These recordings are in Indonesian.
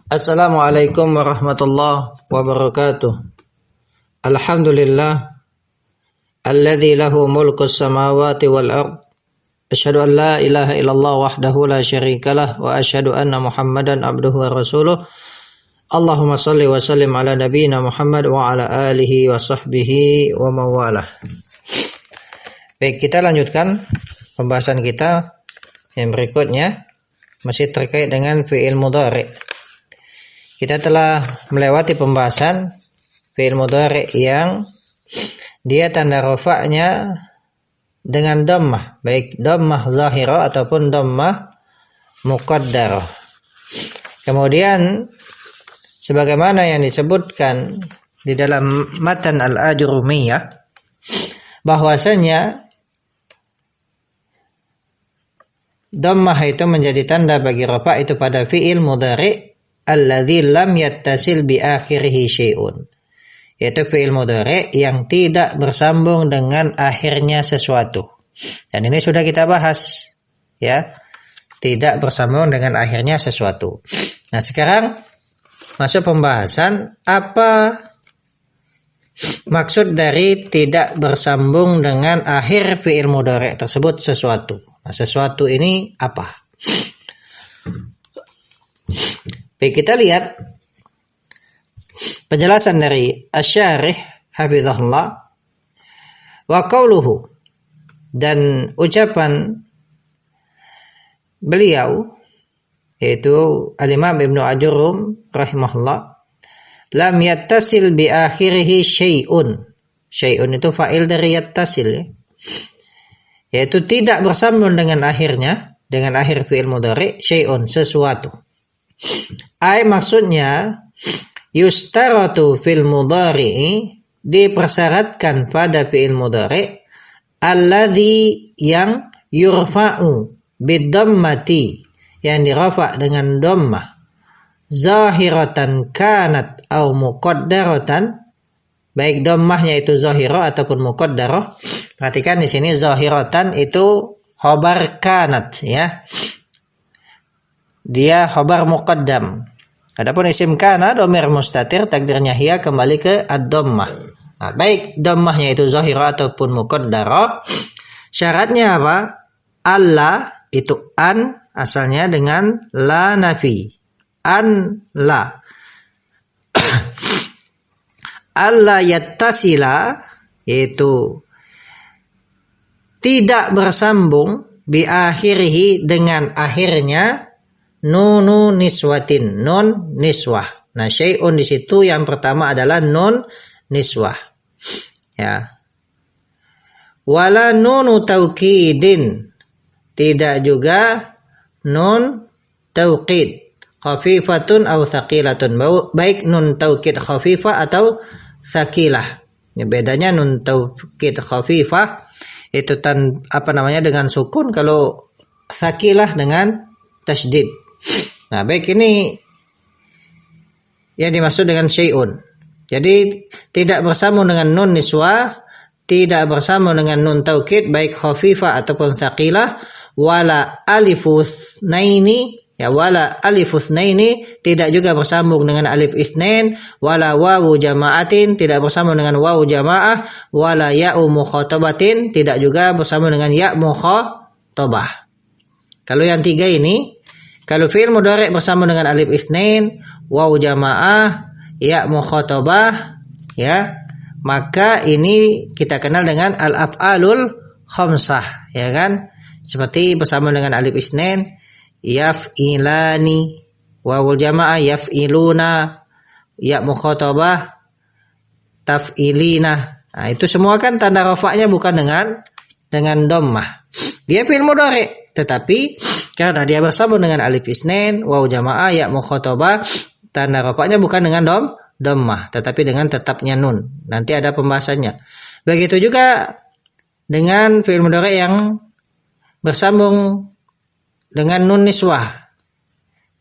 Assalamualaikum warahmatullahi wabarakatuh. Alhamdulillah alladzi lahu mulku samawati wal ard. Asyhadu an la ilaha illallah wahdahu la syarikalah wa asyhadu anna Muhammadan abduhu wa rasuluh. Allahumma shalli wa sallim ala nabiyyina Muhammad wa ala alihi wa sahbihi wa mawalah. Baik, kita lanjutkan pembahasan kita yang berikutnya, masih terkait dengan fi'il mudhari'. Kita telah melewati pembahasan fi'il mudhari' yang dia tanda rafa'nya dengan dhammah, baik dhammah zahirah ataupun dhammah muqaddarah. Kemudian sebagaimana yang disebutkan di dalam matan al-Ajrumiyah, bahwasanya dhammah itu menjadi tanda bagi rafa' itu pada fi'il mudhari' alladzi lam yattasil bi akhirih syai'un, yaitu fi'il mudhari' yang tidak bersambung dengan akhirnya sesuatu. Dan ini sudah kita bahas, ya, tidak bersambung dengan akhirnya sesuatu. Nah, sekarang masuk pembahasan apa maksud dari tidak bersambung dengan akhir fi'il mudhari' tersebut sesuatu. Nah, sesuatu ini apa? Baik, kita lihat penjelasan dari Asy-Syarih hafizahullah wa qauluhu, dan ucapan beliau yaitu Al-Imam Ibnu Ajurrum rahimahullah, lam yattasil bi akhirih syai'un. Syai'un itu fa'il dari yattasil, ya, yaitu tidak bersambung dengan akhirnya, dengan akhir fi'il mudhari' syai'un, sesuatu. Ai maksudnya yustaratu fil mudhari'i, dipersyaratkan pada fi'il mudhari' alladzi yang yurfa'u bidhammati, yang dirafa' dengan dhammah, zahiratan kanat au muqaddaratan, baik dhammahnya itu zahirah ataupun muqaddarah. Perhatikan di sini zahiratan itu khabar kanat, ya, dia khabar muqaddam. Adapun isim kana dhamir mustatir, takdirnya hiya, kembali ke ad-dhammah. Nah, baik dhammahnya itu zahirah ataupun muqaddarah, syaratnya apa? Alla itu an asalnya dengan la nafi. An la. Alla yattasila yaitu tidak bersambung bi akhirihi dengan akhirnya nunu niswatin, nun niswah. Nah, syai'un di situ yang pertama adalah nun niswah, ya. Wala nunu taukidin, tidak juga nun taukid khafifatun atau thaqilatun, baik nun taukid khafifah atau thaqilah. Ya, bedanya nun taukid khafifah itu dengan sukun, kalau thaqilah dengan tasydid. Nah, baik, ini yang dimaksud dengan syai'un. Jadi tidak bersambung dengan nun niswah, tidak bersambung dengan nun taukid baik khafifah ataupun thaqilah, wala alifus naini, ya, wala alifus naini, tidak juga bersambung dengan alif itsnain, wala wawu jama'atin, tidak bersambung dengan wawu jamaah, wala ya'u mukhatabatin, tidak juga bersambung dengan ya' mukhatabah. Kalau yang tiga ini, kalau fi'il mudhari' bersambung dengan alif itsnain, wawu jamaah, ya mukhatabah, ya, maka ini kita kenal dengan al-af'alul khamsah, ya kan? Seperti bersambung dengan alif itsnain, yaf'ilani, wawul jamaah yaf'iluna, ya mukhatabah taf'ilina. Nah, itu semua kan tanda rafa'nya bukan dengan dhammah. Dia fi'il mudhari', tetapi karena dia bersambung dengan alif itsnain, wawu jamaah, ya mukhatabah, tanda rafa'nya bukan dengan dhammah, tetapi dengan tetapnya nun. Nanti ada pembahasannya. Begitu juga dengan fi'il mudhari' yang bersambung dengan nun niswah,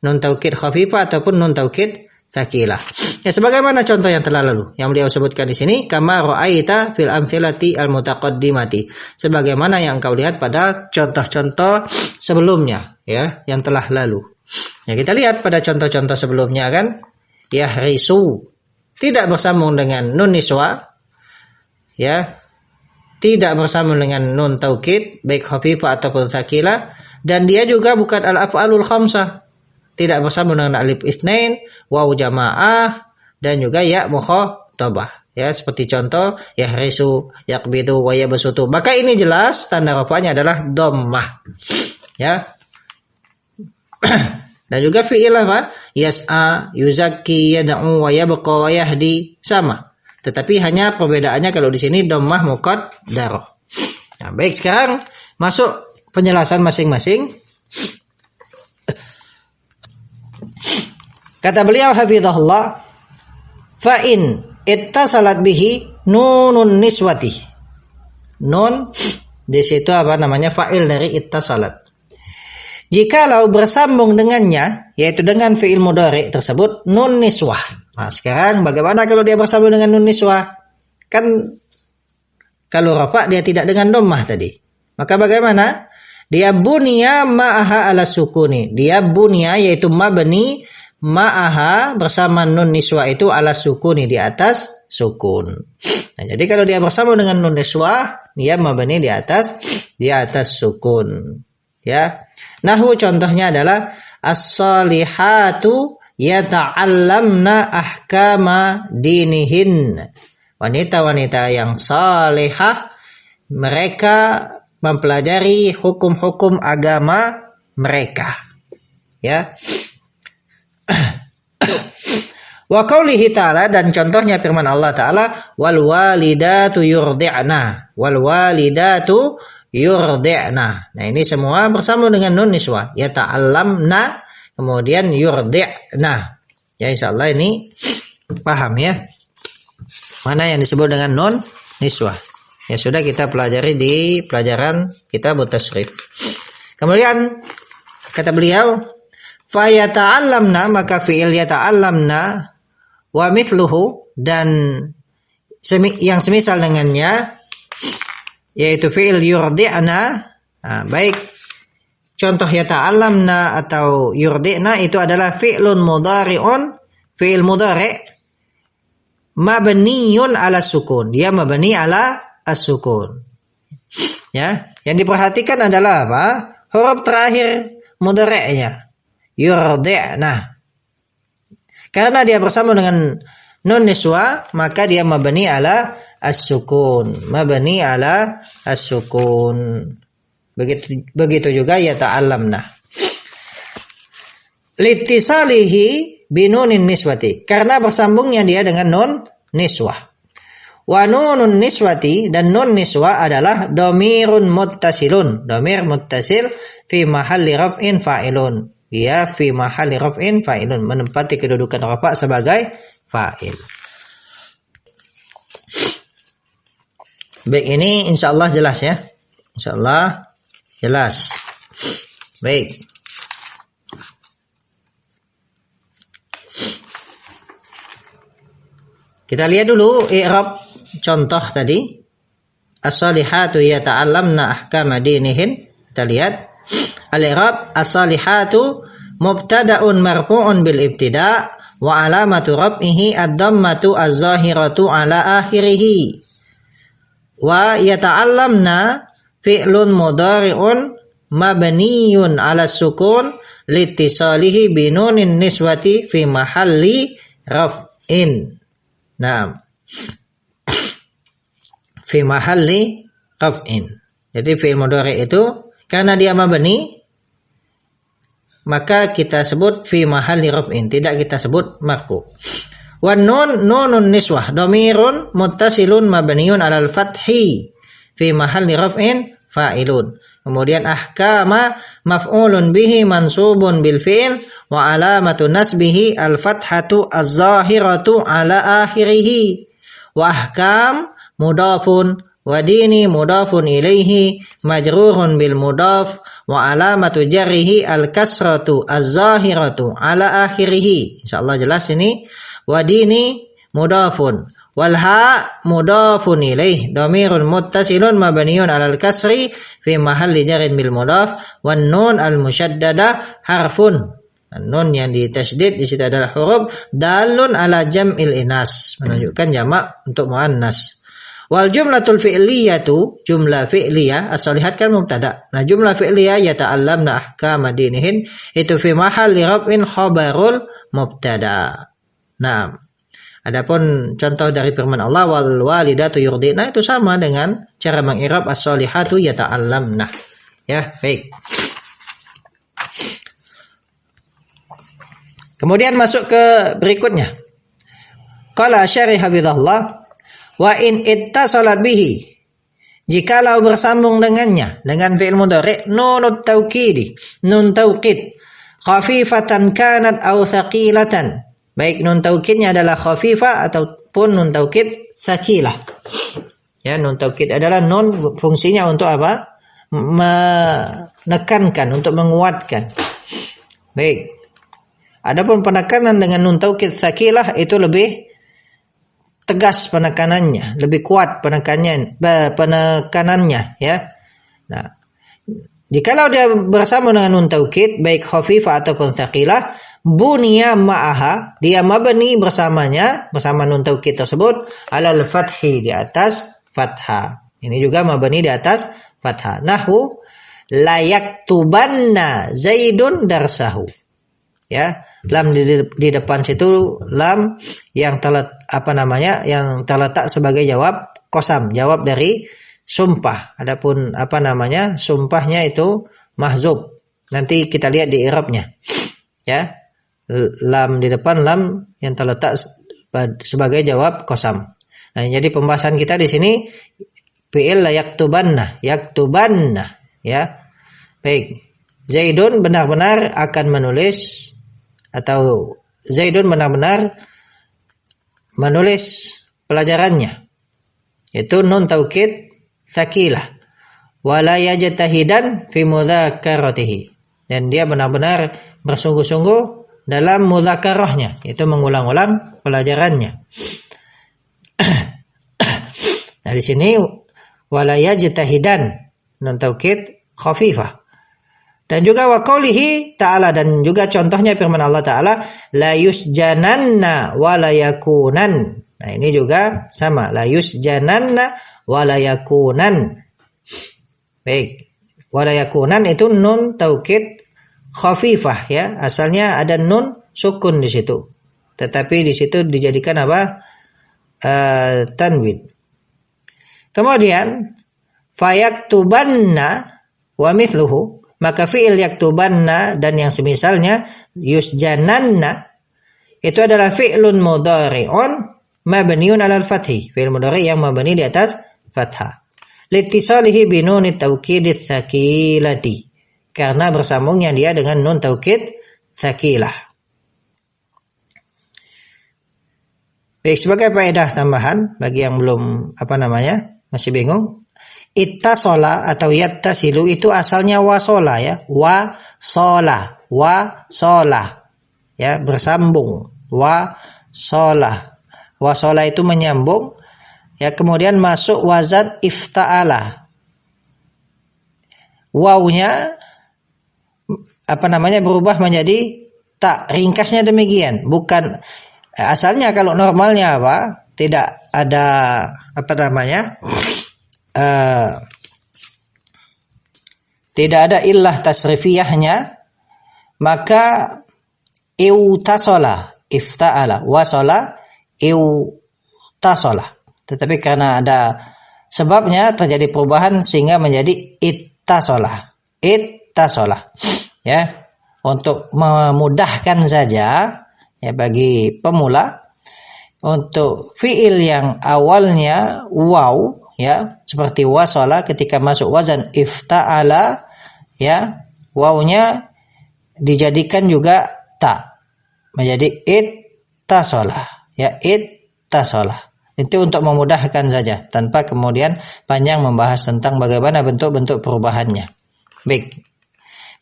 nun taukid khafifah ataupun nun taukid tsaqilah. Ya, sebagaimana contoh yang telah lalu yang beliau sebutkan di sini, kama ra'aita fil amthilati al mutaqaddimati, sebagaimana yang engkau lihat pada contoh-contoh sebelumnya, ya, yang telah lalu. Ya, kita lihat pada contoh-contoh sebelumnya kan, yahrisu tidak bersambung dengan nun niswa, ya, tidak bersambung dengan nun taukid baik khafifah ataupun tsakilah, dan dia juga bukan al-af'alul khamsah, tidak bersambung dengan alif itsnain, waw jamaah, dan juga ya mukhatabah. Ya, seperti contoh yahrisu, yaqbidu, wa yabsutu. Maka ini jelas tanda rafa'nya adalah dhammah. Ya. Dan juga fi'il apa? Yas'a, yuzakki, yad'u, wa yabqa, wa yahdi, sama. Tetapi hanya perbedaannya kalau di sini dhammah muqaddarah. Nah, baik, sekarang masuk penjelasan masing-masing. Kata beliau hafizahullah, fa in ittasalat bihi nunun niswati. Nun di situ apa namanya? Fa'il dari ittasalat. Jikalau bersambung dengannya, yaitu dengan fi'il mudhari tersebut, nun niswah. Nah, sekarang bagaimana kalau dia bersambung dengan nun niswah? Kan kalau rafa dia tidak dengan dhammah tadi. Maka bagaimana? Dia bunya ma'aha ala sukuni. Dia bunya yaitu mabni ma'aha bersama nun niswah itu ala sukuni, di atas sukun. Nah, jadi kalau dia bersambung dengan nun niswah, dia mabni di atas sukun. Ya. Nahwu contohnya adalah as-salihatu yata'allamna ahkama dinihin. Wanita-wanita yang salihah mereka mempelajari hukum-hukum agama mereka. Ya. Wa qaulihi ta'ala, dan contohnya firman Allah Ta'ala, wal walidatu yurdi'na. Wal walidatu yurdi'na. Nah, ini semua bersambung dengan nun niswah. Yata'allamna, kemudian yurdi'na. Ya, insyaallah ini paham ya. Mana yang disebut dengan nun niswah. Ya, sudah kita pelajari di pelajaran kitab tasrif. Kemudian kata beliau, fa yata'allamna, maka fi'il yata'allamna wa mithluhu, dan yang semisal dengannya yaitu fi'il yurdi'na. Nah, baik contoh yata'allamna atau yurdi'na itu adalah fi'lun mudhari'un, fi'il mudhari' mabniyun ala sukun. Dia mabni ala as-sukun. Ya, yang diperhatikan adalah apa? Huruf terakhir mudhari'nya. Yurdi'na. Karena dia bersambung dengan nun niswa, maka dia mabni ala as-sukun. Mabni ala as-sukun. Begitu juga yata'allamna. Litisalihi binunin niswati. Karena bersambungnya dia dengan nun niswah. Wa nunun niswati, dan nun niswa adalah dhamirun muttasilun. Dhamir muttasil fi mahalli raf'in fa'ilun. Dia fi mahalli raf'in fa'ilun, menempati kedudukan rafa' sebagai fa'il. Baik, ini insyaallah jelas ya. Insyaallah jelas. Baik. Kita lihat dulu i'rab contoh tadi. As-salihatu yata'allamna ahkama dinihin. Kita lihat al-i'rab as-salihatu mubtada'un marfu'un bil ibtida' wa alamatu raf'ihi ad-dhammatu az-zahiratu ala akhirih. Wa yata'allamna fi'lun mudhari'un mabniyun ala sukun litisalihi binunin niswati fi mahalli raf'in. Nah, fi mahalli raf'in. Jadi fi'il mudhari' itu karena dia mabni, maka kita sebut fi mahalli raf'in, tidak kita sebut marfu. Wan nunun niswah dhamirun muttasilun mabniun 'alal fathi fi mahalli raf'in fa'ilun. Kemudian ahkama maf'ulun bihi mansubun bil fi'il wa alamatu nasbihi al fathatu az-zahiratu 'ala akhirih. Wa ahkam mudafun wa dini mudafun ilaihi majrurun bil mudaf wa alamatu jarrihi al kasratu az-zahiratu 'ala akhirih. Insyaallah jelas ini. Wa dini mudafun wal ha mudafun ilaih dhamirun muttasilun mabniun 'alal kasri fi mahalli jarrin bil mudaf wan nun al musyaddada harfun Nun yang ditasydid di situ adalah huruf dalun ala jam'il inas, menunjukkan jamak untuk muannas. Wal jumlatul fi'liyatu, jumlah fi'liyah as-solihat kan mubtada. Nah, jumlah fi'liyah yata'allamna ahkama dinihin itu fi mahalli raf'in khabarul mubtada. Nah, adapun contoh dari firman Allah wal walidatu yurdina itu sama dengan cara mengirab as-solihatu yata'allamna. Ya, baik. Kemudian masuk ke berikutnya. Qala Syarih hafizahullah wa in ittasalat bihi, jikalau bersambung dengannya dengan fi'il mudhari' nunut taukidi, nun taukid khafifatan kanat aw thaqilatan, baik nun taukidnya adalah khafifah ataupun nun taukid tsaqilah. Ya, nun taukid adalah nun fungsinya untuk apa? Menekankan, untuk menguatkan. Baik. Adapun penekanan dengan nun taukid tsaqilah itu lebih tegas penekanannya, lebih kuat penekanannya, ya. Nah, jikalau dia bersama dengan nun taukid baik khafifah ataupun tsaqilah, bunya ma'aha, dia mabni bersamanya, bersama nun taukid tersebut alal fathi, di atas fathah. Ini juga mabni di atas fathah. Nahu la yaktubanna Zaidun darsahu. Ya, lam di depan situ lam yang yang terletak sebagai jawab qasam, jawab dari sumpah. Adapun sumpahnya itu mahzub. Nanti kita lihat di i'rabnya. Ya. Lam di depan lam yang terletak sebagai jawab qasam. Nah, jadi pembahasan kita di sini fi'il la yaktubanna, ya. Baik. Zaidun benar-benar akan menulis, atau Zaidun benar-benar menulis pelajarannya. Itu nun taukid tsaqilah. Wala yajtahidan fi mudzakaratihi. Dan dia benar-benar bersungguh-sungguh dalam mudzakarahnya, itu mengulang-ulang pelajarannya. Nah, di sini wala yajtahidan, nun taukid khafifah. Dan juga wa qaulihi ta'ala, dan juga contohnya firman Allah Ta'ala la yusjananna wa la yakunan. Nah, ini juga sama, la yusjananna wa la yakunan. Baik, wa la yakunan itu nun taukid khafifah, ya. Asalnya ada nun sukun di situ. Tetapi di situ dijadikan apa? Tanwin. Kemudian fayaktubanna wa mithluhu, maka fi'il yaktubanna dan yang semisalnya yusjananna itu adalah fi'lun mudhari'un mabniun 'alal fathi, fi'il mudhari' yang mabni di atas fathah. Litisalihi bi nunit taukidits tsaqilati, karena bersambungnya dia dengan nun taukid tsaqilah. Baik, sebagai faedah tambahan bagi yang belum masih bingung, ittasala atau yattasilu itu asalnya wasola, ya. Wasola. Ya, bersambung. Wasola. Wasola itu menyambung. Ya, kemudian masuk wazan ifta'ala. Wawnya berubah menjadi tak. Ringkasnya demikian. Bukan asalnya kalau normalnya tidak ada tidak ada illah tasrifiyahnya, maka iutasola, ifta'ala, wasola, iutasola. Tetapi karena ada sebabnya terjadi perubahan sehingga menjadi ittasola. Ya, untuk memudahkan saja, ya, bagi pemula, untuk fiil yang awalnya waw, ya, seperti wasola, ketika masuk wazan ifta'ala, ya, wawnya dijadikan juga ta, menjadi ittasola, ya, ittasola. Itu untuk memudahkan saja, tanpa kemudian panjang membahas tentang bagaimana bentuk-bentuk perubahannya. Baik,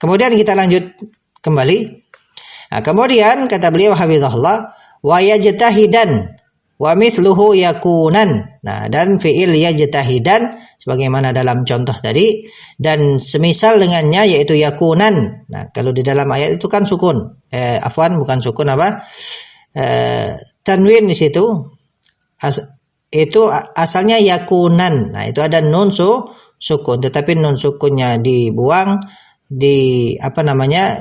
kemudian kita lanjut kembali. Nah, kemudian kata beliau hafizahullah, wa Wa mithluhu yakunan. Nah, dan fi'il yajtahidan sebagaimana dalam contoh tadi, dan semisal dengannya yaitu yakunan. Nah, kalau di dalam ayat itu kan sukun. Bukan sukun apa? Tanwin di situ. Itu asalnya yakunan. Nah, itu ada nun sukun, tetapi nun sukunnya dibuang,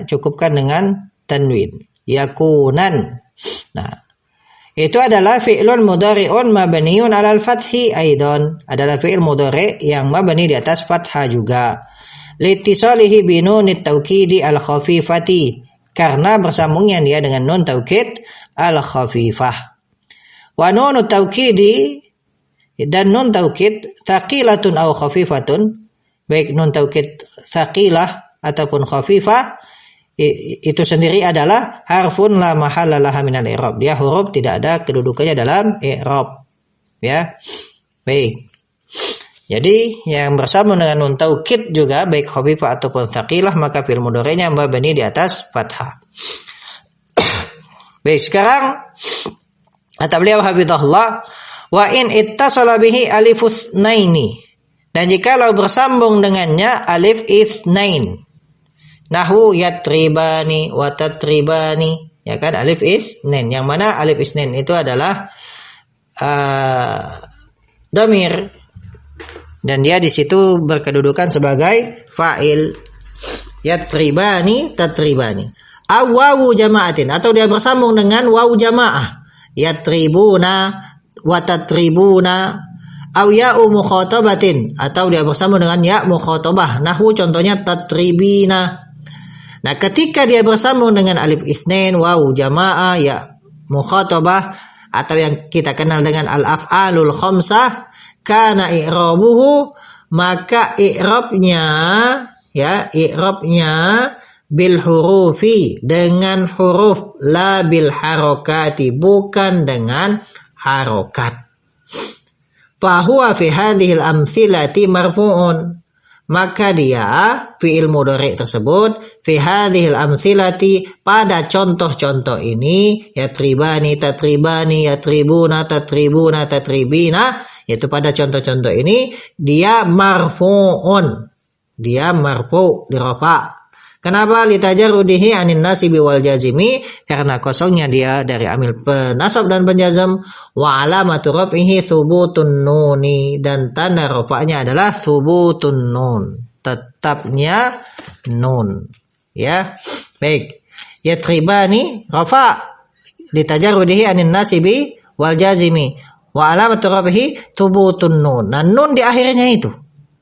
cukupkan dengan tanwin. Yakunan. Nah, itu adalah fi'lun mudhari'un mabniun 'alal fathi aidan. Adalah fi'il mudhari' yang mabni di atas fathah juga. Litisalihi bi nunit taukidi al-khafifati. Karena bersambungnya dia dengan nun taukid al-khafifah. Wa nunut taukidi, dan nun taukid thaqilatun aw khafifatun, baik nun taukid thaqilah ataupun khafifah, itu sendiri adalah harfun la mahalla laha minal i'rab. Dia huruf tidak ada kedudukannya dalam i'rab. Ya. Baik. Jadi yang bersambung dengan nun taukid juga baik khafifah ataupun tsaqilah, maka fi'il mudhari'nya mabni di atas fathah. Baik, sekarang kata beliau hafizahullah, wa in ittasala bihi alifus naini, dan jikalau bersambung dengannya alif itsnain. Nahwu yatribani wa tatribani, ya kan, alif isnain, yang mana alif isnain itu adalah dhamir, dan dia di situ berkedudukan sebagai fa'il. Yatribani tatribani. Aw wawu jama'atin, atau dia bersambung dengan wawu jamaah. Yatribuna wa tatribuna. Aw ya'u mukhatabatin, atau dia bersambung dengan ya mukhatabah. Nahwu contohnya tatribina. Nah, ketika dia bersambung dengan alif itsnain, wawu jamaah, ya mukhatabah, atau yang kita kenal dengan al-af'alul khamsah, kana i'rabuhu, maka i'rabnya bil hurufi, dengan huruf, la bil harokati, bukan dengan harokat. Fa huwa fi hadhil amthilati marfu'un, maka dia fi'il mudhari' tersebut fi hadhil amthilati, pada contoh-contoh ini, yatribani tatribani, yatribuna tatribuna tatribina, yaitu pada contoh-contoh ini dia marfu'un, dia marfu' dirafa. Kenapa? Litajarrudihi anin nasibi wal jazimi, karena kosongnya dia dari amil penasab dan penjazam. Wa alamatu raf'ihi thubutun nuni, dan tanda rafa'nya adalah thubutun nun, tetapnya nun. Ya, baik. Yatribani rafa' litajarrudihi anin nasibi wal jazimi, wa alamatu raf'ihi thubutun nun. Nah, nun di akhirnya itu,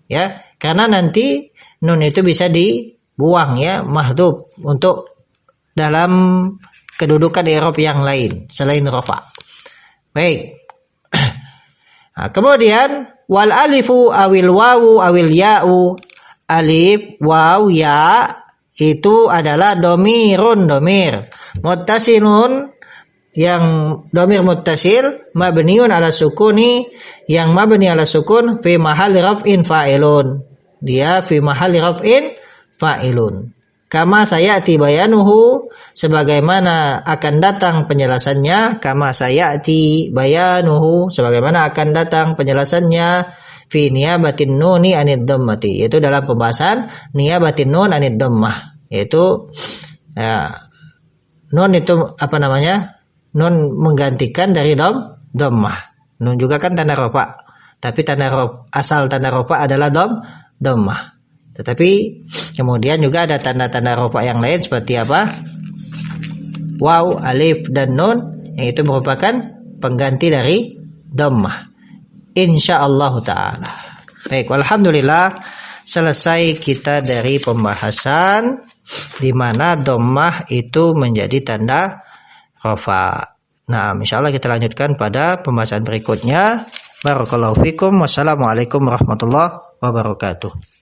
ya, karena nanti nun itu bisa dibuang, ya, mahdhuf, untuk dalam kedudukan i'rab yang lain selain rafa. Baik. Nah, kemudian wal alifu awil wawu awil ya'u, alif, waw, ya itu adalah domirun, domir muttasilun, yang domir muttasil mabniun ala sukuni, yang mabni ala sukun fi mahalli raf'in fa'ilun, dia fi mahalli raf'in fa'ilun. Kama sayati bayanuhu, sebagaimana akan datang penjelasannya. Kama sayati bayanuhu, sebagaimana akan datang penjelasannya. Fi niyabatin nuni anid dhammati, yaitu dalam pembahasan niyabatin nun anid dhammah, yaitu nun itu nun menggantikan dari dhammah. Nun juga kan tanda rafa, tapi asal tanda rafa adalah dhammah. Tetapi kemudian juga ada tanda-tanda rafa yang lain seperti apa? Waw, alif, dan nun, yang itu merupakan pengganti dari dhammah. Insyaallah ta'ala. Baik, alhamdulillah selesai kita dari pembahasan di mana dhammah itu menjadi tanda rafa. Nah, insyaallah kita lanjutkan pada pembahasan berikutnya. Barakallahu fikum. Wassalamualaikum warahmatullahi wabarakatuh.